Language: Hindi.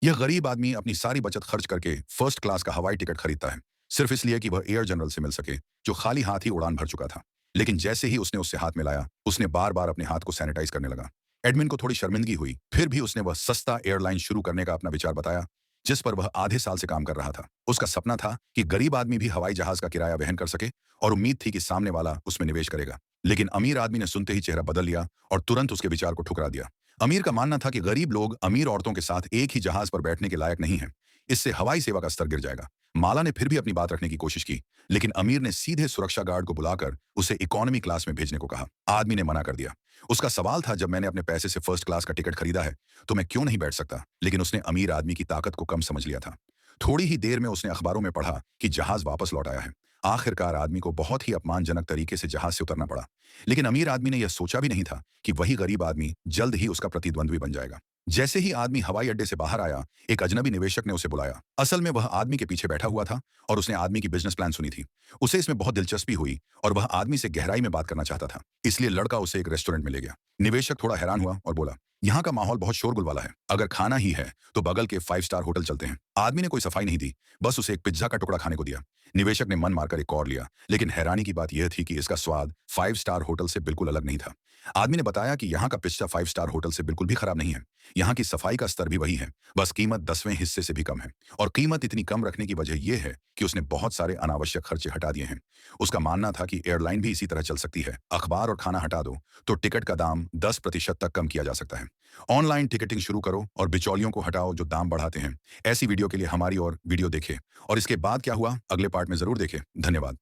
यह गरीब आदमी अपनी सारी बचत खर्च करके फर्स्ट क्लास का हवाई टिकट खरीदता है, सिर्फ इसलिए कि वह एयर जनरल से मिल सके, जो खाली हाथ ही उड़ान भर चुका था। लेकिन जैसे ही उसने उससे हाथ मिलाया, उसने बार बार अपने हाथ को सैनिटाइज करने लगा। एडमिन को थोड़ी शर्मिंदगी हुई, फिर भी उसने वह सस्ता एयरलाइन शुरू करने का अपना विचार बताया, जिस पर वह आधे साल से काम कर रहा था। उसका सपना था कि गरीब आदमी भी हवाई जहाज का किराया वहन कर सके, और उम्मीद थी कि सामने वाला उसमें निवेश करेगा। लेकिन अमीर आदमी ने सुनते ही चेहरा बदल लिया और तुरंत उसके विचार को ठुकरा दिया। अमीर का मानना था कि गरीब लोग अमीर औरतों के साथ एक ही जहाज पर बैठने के लायक नहीं हैं। इससे हवाई सेवा का स्तर गिर जाएगा। माला ने फिर भी अपनी बात रखने की कोशिश की, लेकिन अमीर ने सीधे सुरक्षा गार्ड को बुलाकर उसे इकोनॉमी क्लास में भेजने को कहा। आदमी ने मना कर दिया। उसका सवाल था, जब मैंने अपने पैसे से फर्स्ट क्लास का टिकट खरीदा है, तो मैं क्यों नहीं बैठ सकता? लेकिन उसने अमीर आदमी की ताकत को कम समझ लिया था। थोड़ी ही देर में उसने अखबारों में पढ़ा कि जहाज वापस लौट आया है। आखिरकार आदमी को बहुत ही अपमानजनक तरीके से जहाज से उतरना पड़ा। लेकिन अमीर आदमी ने यह सोचा भी नहीं था कि वही गरीब आदमी जल्द ही उसका प्रतिद्वंद्वी बन जाएगा। जैसे ही आदमी हवाई अड्डे से बाहर आया, एक अजनबी निवेशक ने उसे बुलाया। असल में वह आदमी के पीछे बैठा हुआ था और उसने आदमी की बिजनेस प्लान सुनी थी। उसे इसमें बहुत दिलचस्पी हुई और वह आदमी से गहराई में बात करना चाहता था। इसलिए लड़का उसे एक रेस्टोरेंट में ले गया। निवेशक थोड़ा हैरान हुआ और बोला, यहाँ का माहौल बहुत शोरगुल वाला है। अगर खाना ही है तो बगल के 5 स्टार होटल चलते हैं। आदमी ने कोई सफाई नहीं दी, बस उसे एक पिज्जा का टुकड़ा खाने को दिया। निवेशक ने मन मारकर एक और लिया, लेकिन हैरानी की बात यह थी कि इसका स्वाद 5 स्टार होटल से बिल्कुल अलग नहीं था। आदमी ने बताया कि यहाँ का पिज्जा 5 स्टार होटल से बिल्कुल भी खराब नहीं है। यहाँ की सफाई का स्तर भी वही है, बस कीमत 10वें हिस्से से भी कम है। और कीमत इतनी कम रखने की वजह यह है कि उसने बहुत सारे अनावश्यक खर्चे हटा दिए हैं। उसका मानना था कि एयरलाइन भी इसी तरह चल सकती है। अखबार और खाना हटा दो तो टिकट का दाम 10% तक कम किया जा सकता है। ऑनलाइन टिकटिंग शुरू करो और बिचौलियों को हटाओ जो दाम बढ़ाते हैं। ऐसी वीडियो के लिए हमारी और वीडियो देखें। और इसके बाद क्या हुआ, अगले पार्ट में जरूर देखें। धन्यवाद।